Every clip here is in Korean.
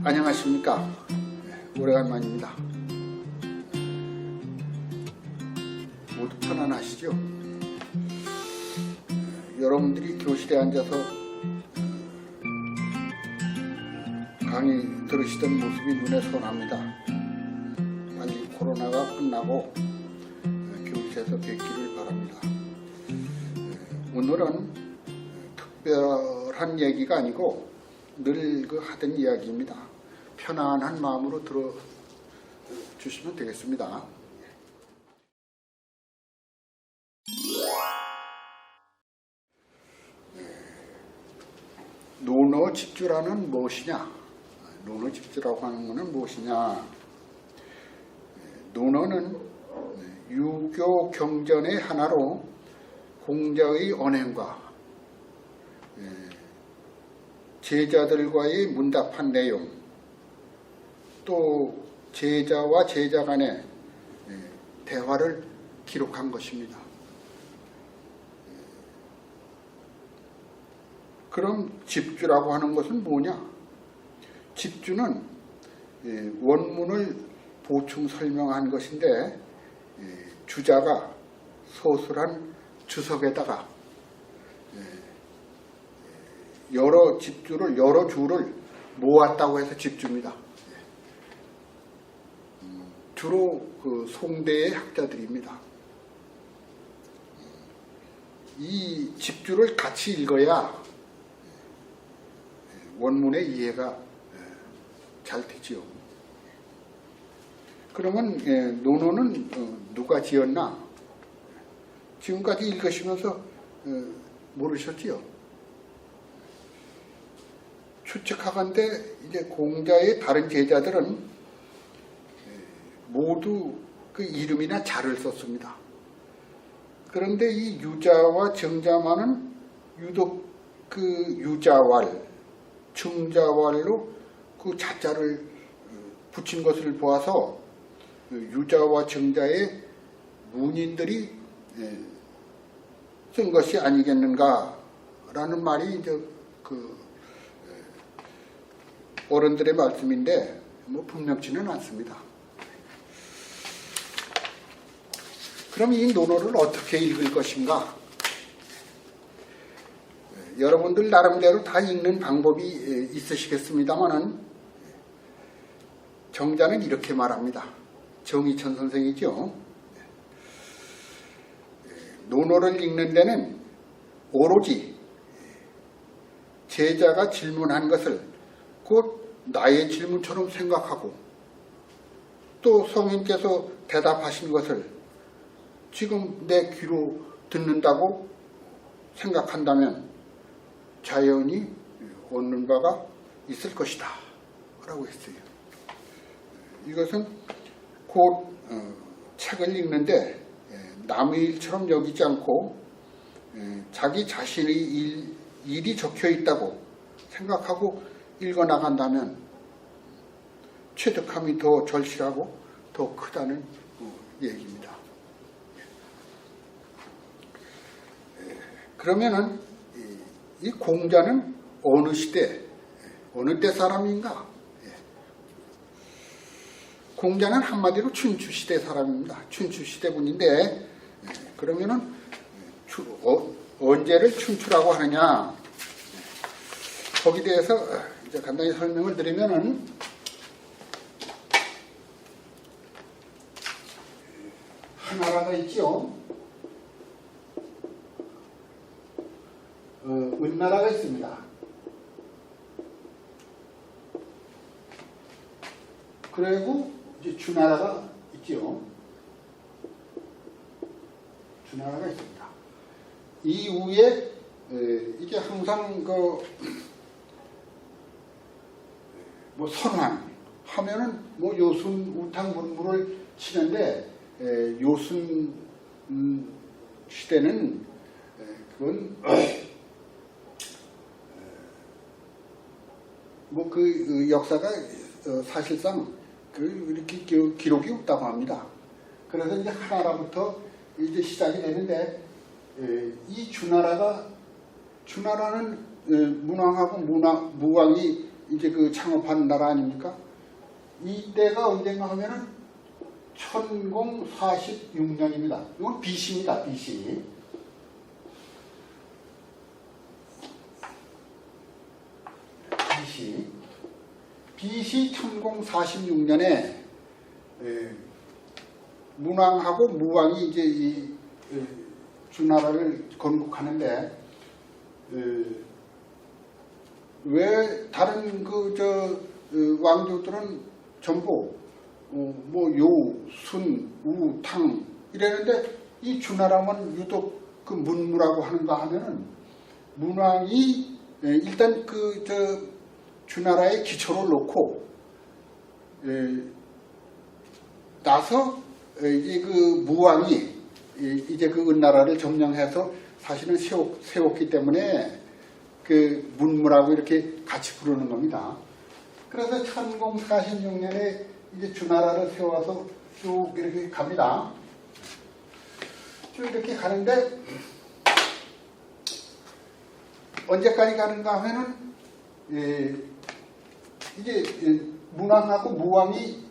안녕하십니까. 오래간만입니다. 모두 편안하시죠? 여러분들이 교실에 앉아서 강의 들으시던 모습이 눈에 선합니다. 빨리 코로나가 끝나고 교실에서 뵙기를 바랍니다. 오늘은 특별한 얘기가 아니고 늘 하던 이야기입니다. 편안한 마음으로 들어주시면 되겠습니다. 논어집주라는 무엇이냐? 논어집주라고 하는 것은 무엇이냐? 논어는 유교 경전의 하나로 공자의 언행과 제자들과의 문답한 내용, 또 제자와 제자 간의 대화를 기록한 것입니다. 그럼 집주라고 하는 것은 뭐냐? 집주는 원문을 보충 설명한 것인데, 주자가 소술한 주석에다가 여러 집주를, 여러 주를 모았다고 해서 집주입니다. 주로 송대의 학자들입니다. 이 집주를 같이 읽어야 원문의 이해가 잘 되지요. 그러면 논어는 누가 지었나? 지금까지 읽으시면서 모르셨지요? 추측하건대 이제 공자의 다른 제자들은 모두 그 이름이나 자를 썼습니다. 그런데 이 유자와 정자만은 유독 그 유자왈, 정자왈로 그 자자를 붙인 것을 보아서 유자와 정자의 문인들이 쓴 것이 아니겠는가라는 말이 이제 어른들의 말씀인데 분명치는 않습니다. 그럼 이 논어를 어떻게 읽을 것인가? 여러분들 나름대로 다 읽는 방법이 있으시겠습니다만은 정자는 이렇게 말합니다. 정의천 선생이죠. 논어를 읽는 데는 오로지 제자가 질문한 것을 곧 나의 질문처럼 생각하고, 또 성인께서 대답하신 것을 지금 내 귀로 듣는다고 생각한다면 자연히 얻는 바가 있을 것이다 라고 했어요. 이것은 곧 책을 읽는데 남의 일처럼 여기지 않고 자기 자신의 일이 적혀 있다고 생각하고 읽어나간다면 취득함이 더 절실하고 더 크다는 얘기입니다. 그러면은 이 공자는 어느 시대, 어느 때 사람인가? 공자는 한마디로 춘추시대 사람입니다. 춘추시대 분인데, 그러면은 언제를 춘추라고 하느냐? 거기에 대해서 이제 간단히 설명을 드리면은, 하나라가 있지요. 은나라가 있습니다. 그리고 이제 주나라가 있지요. 주나라가 있습니다. 이후에 이게 항상 선왕 하면은 요순 우탕물물을 치는데, 요순 시대는 그건 그 역사가 사실상 이렇게 기록이 없다고 합니다. 그래서 이제 하나라부터 이제 시작이 되는데, 이 주나라는 문왕하고 무왕이 이제 그 창업한 나라 아닙니까? 이때가 언젠가 하면은 1046년입니다. 이건 BC입니다. BC. BC 1046년에 문왕하고 무왕이 이제 이 주나라를 건국하는데 왜 다른 왕조들은 전부 뭐 요, 순, 우, 탕 이랬는데 이 주나라만 유독 그 문무라고 하는가 하면은 문왕이 일단 주나라의 기초를 놓고 나서 이제 그 무왕이 이제 그 은나라를 점령해서 사실은 세웠기 때문에 그 문무라고 이렇게 같이 부르는 겁니다. 그래서 1046년에 이제 주나라를 세워서 쭉 이렇게 갑니다. 쭉 이렇게 가는데 언제까지 가는가 하면은 이제 문왕하고 무왕이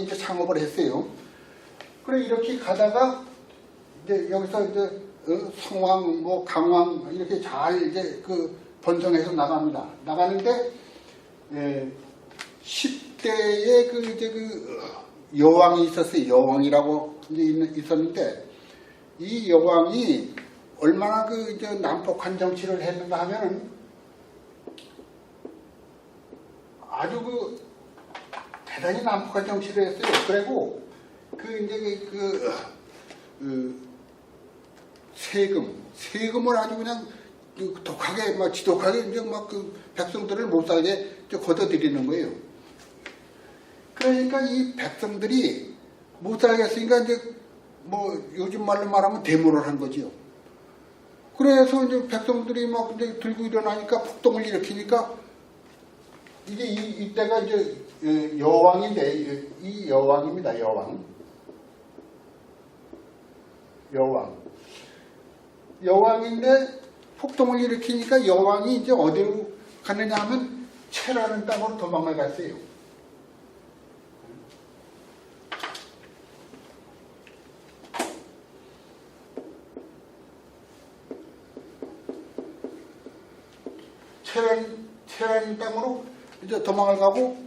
이제 창업을 했어요. 그래 이렇게 가다가 이제 여기서 이제 성왕, 뭐 강왕 이렇게 잘 이제 그 번성해서 나갑니다. 나가는데 10대에 그 이제 그 여왕이 있었어요. 여왕이라고 이제 있었는데 이 여왕이 얼마나 그 이제 난폭한 정치를 했는가 하면은 아주 그 대단히 난폭한 정치를 했어요. 그리고 그 이제 세금을 아주 그냥 독하게 막 지독하게 이제 막 그 백성들을 못 살게 걷어들이는 거예요. 그러니까 이 백성들이 못 살겠으니까 이제 뭐 요즘 말로 말하면 데모를 한 거지요. 그래서 이제 백성들이 막 이제 들고 일어나니까 폭동을 일으키니까 이게 이때가 이제 여왕인데 이 여왕입니다. 여왕인데 폭동을 일으키니까 여왕이 이제 어디로 갔느냐 하면 채라는 땅으로 도망을 갔어요. 채라는 땅으로 이제 도망을 가고,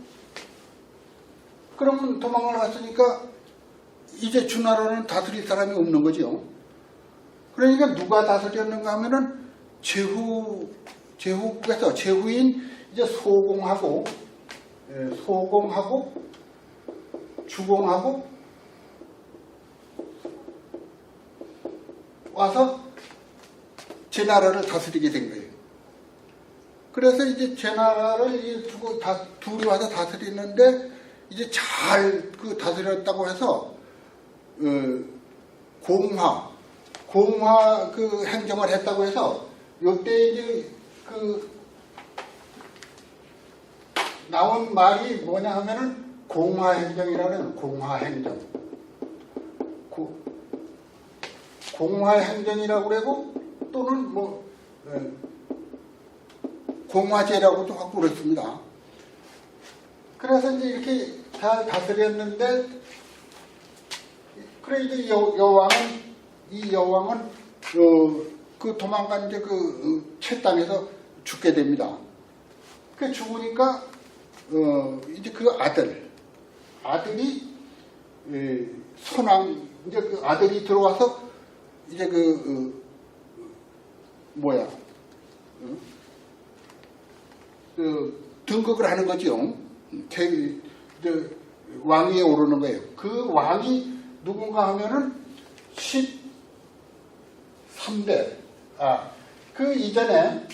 그러면 도망을 갔으니까 이제 주나라는 다스릴 사람이 없는 거죠. 그러니까 누가 다스렸는가 하면은 제후께서 제후인 이제 소공하고 주공하고 와서 제 나라를 다스리게 된 거예요. 그래서 이제 제 나라를 두고 둘이 와서 다스리는데 이제 잘 그 다스렸다고 해서 공화 그 행정을 했다고 해서 요때 이제 그 나온 말이 뭐냐 하면은 공화행정이라는 공화행정. 공화행정이라고 그러고 또는 뭐 공화제라고도 하고 그렇습니다. 그래서 이제 이렇게 잘 다스렸는데, 그래 이제 이 여왕은 그 도망간 이제 채 땅에서 죽게 됩니다. 그 죽으니까 이제 그 아들이 선왕, 이제 그 아들이 들어와서 이제 등극을 하는 거죠. 왕위에 오르는 거예요. 그 왕이 누군가 하면은 13대. 그 이전에,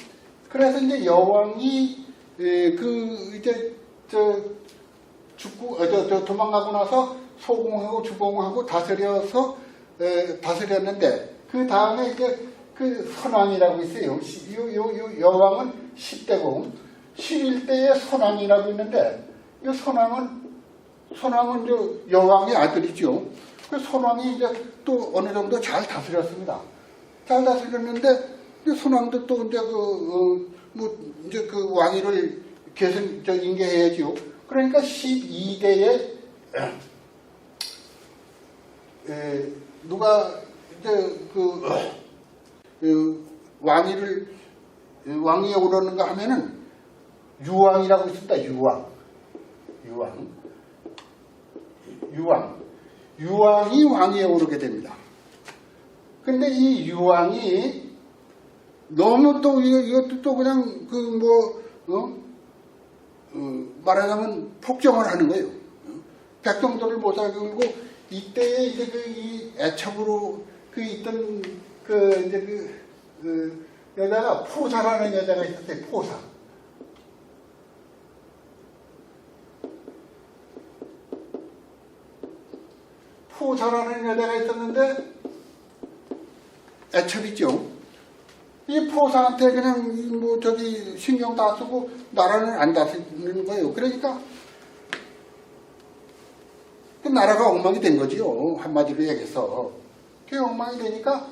그래서 이제 여왕이 이제 도망가고 나서 소공하고 주공하고 다스렸는데, 그 다음에 이제 그 선왕이라고 있어요. 요 여왕은 10대고 11대의 선왕이라고 있는데, 이 선왕은 여왕의 아들이죠. 그 선왕이 이제 또 어느 정도 잘 다스렸습니다. 잘 다스렸는데 선왕도 또 이제 이제 그 왕위를 계속 인계해야지요. 그러니까 12대에 누가 이제 왕위에 오르는가 하면은 유왕이라고 있습니다. 유왕이 왕위에 오르게 됩니다. 근데 이 유왕이 너무 또 이것도 또 그냥 말하자면 폭정을 하는 거예요. 백성들을 못 살게 굴고 이때에 이제 이 애착으로 있던 여자가 포사라는 여자가 있었어요. 포사라는 여자가 있었는데 애첩이죠. 이 포사한테 그냥 신경 다 쓰고 나라는 안 다스리는 거예요. 그러니까 그 나라가 엉망이 된 거지요. 한마디로 얘기해서. 그 엉망이 되니까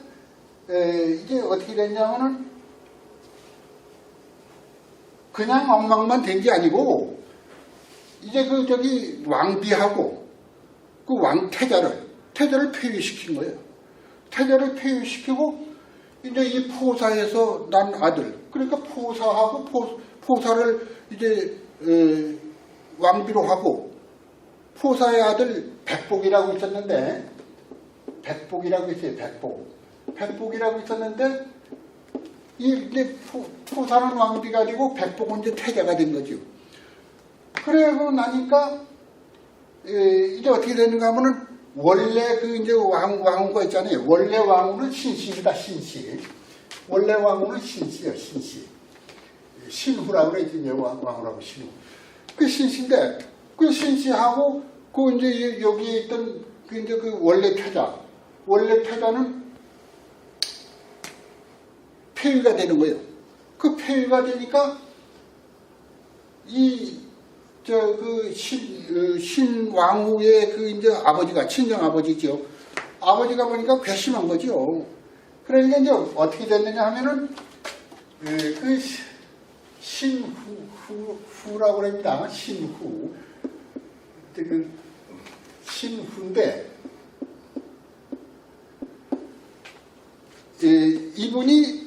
이게 어떻게 됐냐면은 그냥 엉망만 된 게 아니고 이제 왕비하고 그 태자를 폐위시킨 거예요. 태자를 폐위시키고 이제 이 포사에서 난 아들, 그러니까 포사하고 포사를 이제 왕비로 하고 포사의 아들 백복이라고 있었는데 백복이라고 있었는데 이제 포사는 왕비가 되고 백복은 이제 태자가 된 거죠. 그러고 나니까 이제 어떻게 되는가 하면은 원래 이제 왕후가 있잖아요. 원래 왕후는 신씨입니다. 원래 왕후는 신씨예요. 신후라고 그래. 이제 왕후라고 신후. 그 신씨인데 그 신씨하고 이제 여기에 있던 이제 원래 태자는 폐위가 되는 거예요. 그 폐위가 되니까 신왕후의 이제 아버지가, 친정 아버지죠. 아버지가 보니까 괘씸한 거죠. 그러니까 이제 어떻게 됐느냐 하면은, 신후라고 합니다. 신후인데, 이분이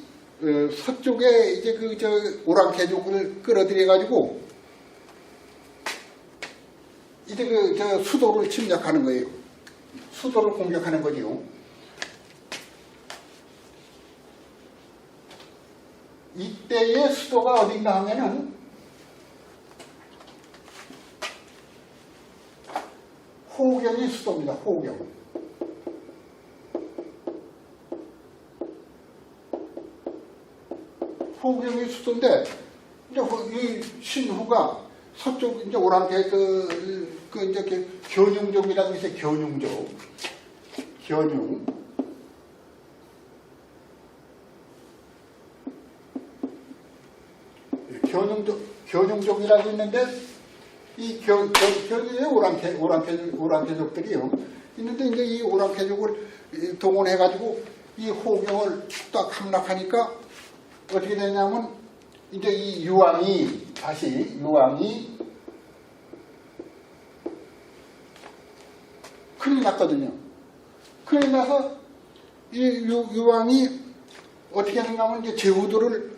서쪽에 이제 오랑캐족을 끌어들여가지고 이제 수도를 침략하는 거예요. 수도를 공격하는 거지요. 이때의 수도가 어딘가 하면은 호경이 수도입니다. 호경이 수도인데 이제 이 신후가 서쪽 이제 오랑캐 이제 견융족이라고 있어요. 견융족이라고 있는데 이 오랑캐족들이요. 있는데 이제 이 오랑캐족을 동원해가지고 이 호경을 딱 함락하니까 어떻게 되냐면 이제 이 유왕이 큰일 났거든요. 큰일 나서 이 유왕이 어떻게 하는가 하면 이제 제후들을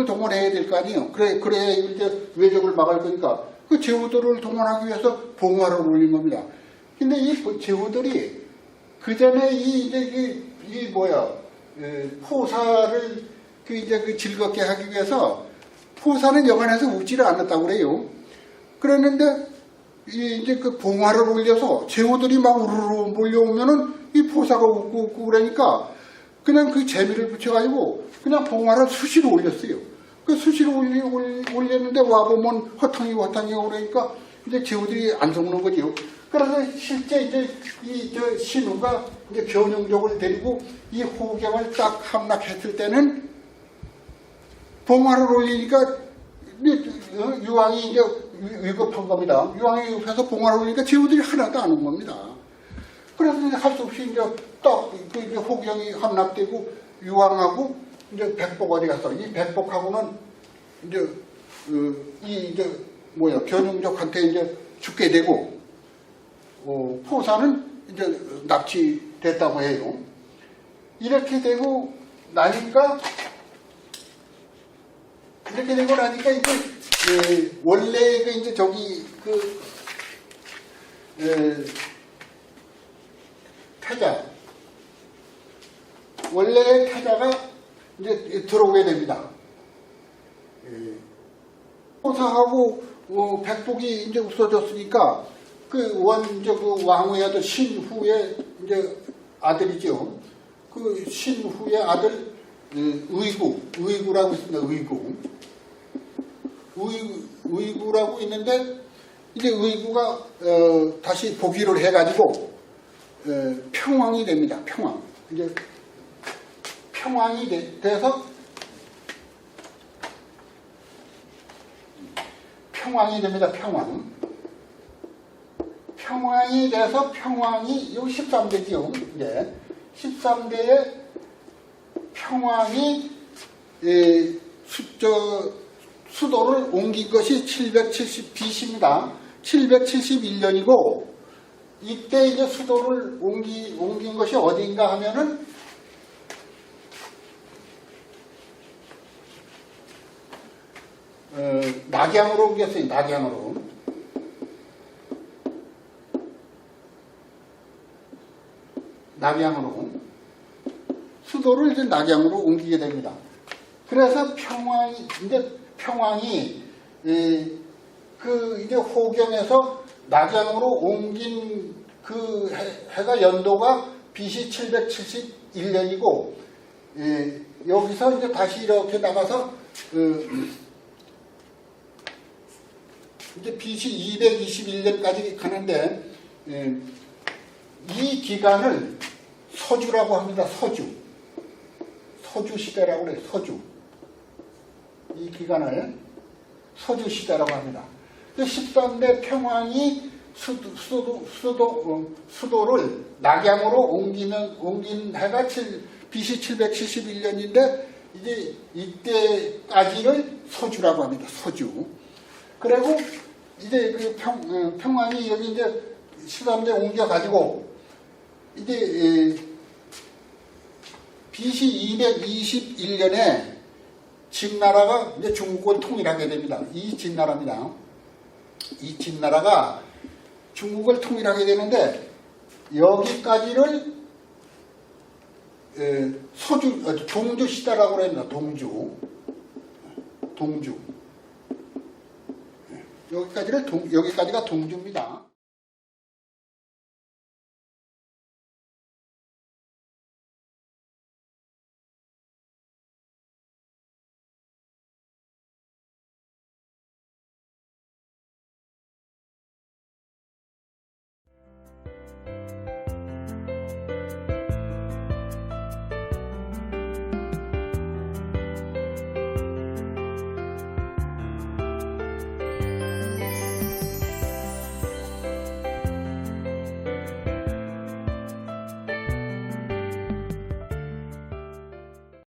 동원해야 될 거 아니에요. 그래야 이제 외적을 막을 거니까 그 제후들을 동원하기 위해서 봉화를 올린 겁니다. 근데 이 제후들이 그 전에 포사를 즐겁게 하기 위해서 포사는 여간해서 웃지를 않았다고 그래요. 그랬는데 이제 봉화를 올려서 제후들이 막 우르르 몰려오면은 이 포사가 웃고 그러니까 그냥 그 재미를 붙여가지고 그냥 봉화를 수시로 올렸어요. 그 수시로 올렸는데 와보면 허탕이고 그러니까 이제 제후들이 안 속는 거지요. 그래서 실제 이제 신후가 이제 견융족을 데리고 이 호경을 딱 함락했을 때는 봉화를 올리니까 유왕이 이제 위급한 겁니다. 유왕이 위급해서 봉화를 올리니까 제후들이 하나도 안 온 겁니다. 그래서 이제 할 수 없이 이제 딱 이제 호경이 함락되고 유황하고 이제 백복 어디 갔어? 이 백복하고는 이제 이제 뭐야 견용적한테 이제 죽게 되고 포사는 이제 납치됐다고 해요. 이렇게 되고 나니까 이제 원래 이제 저기 태자 원래의 태자가 이제 들어오게 됩니다. 포사하고 백복이 이제 없어졌으니까 그 왕후의 아들 신후의 이제 아들이죠. 그 신후의 아들 의구라고 있습니다. 의구라고 있는데 이제 의구가 다시 복위를 해가지고 평왕이 됩니다. 평왕. 이제 평왕이 돼서 평왕이 됩니다. 평왕이 돼서 평왕이 요 13대지요. 네. 13대의 평왕이 수도를 옮긴 것이 770 BC입니다. 771년이고 이때 이제 수도를 옮긴 것이 어디인가 하면은 낙양으로 옮겼어요. 낙양으로 수도를 이제 낙양으로 옮기게 됩니다. 그래서 평왕이 이제 호경에서 낙양으로 옮긴 그 해가 연도가 BC 771년이고 여기서 이제 다시 이렇게 나가서 이제 BC 221년까지 가는데 이 기간을 서주라고 합니다. 서주 시대라고 그래요. 이 기간을 서주 시대라고 합니다. 13대 평왕이 수도를 낙양으로 옮긴 해가 BC 771년인데 이제 이때까지를 서주라고 합니다. 그리고 이제 그 평왕이 여기 이제 13대 옮겨가지고 이제 BC 221년에 진나라가 이제 중국을 통일하게 됩니다. 이 진나라입니다. 이 진나라가 중국을 통일하게 되는데 여기까지를 동주 시대라고 합니다. 동주. 여기까지가 동주입니다.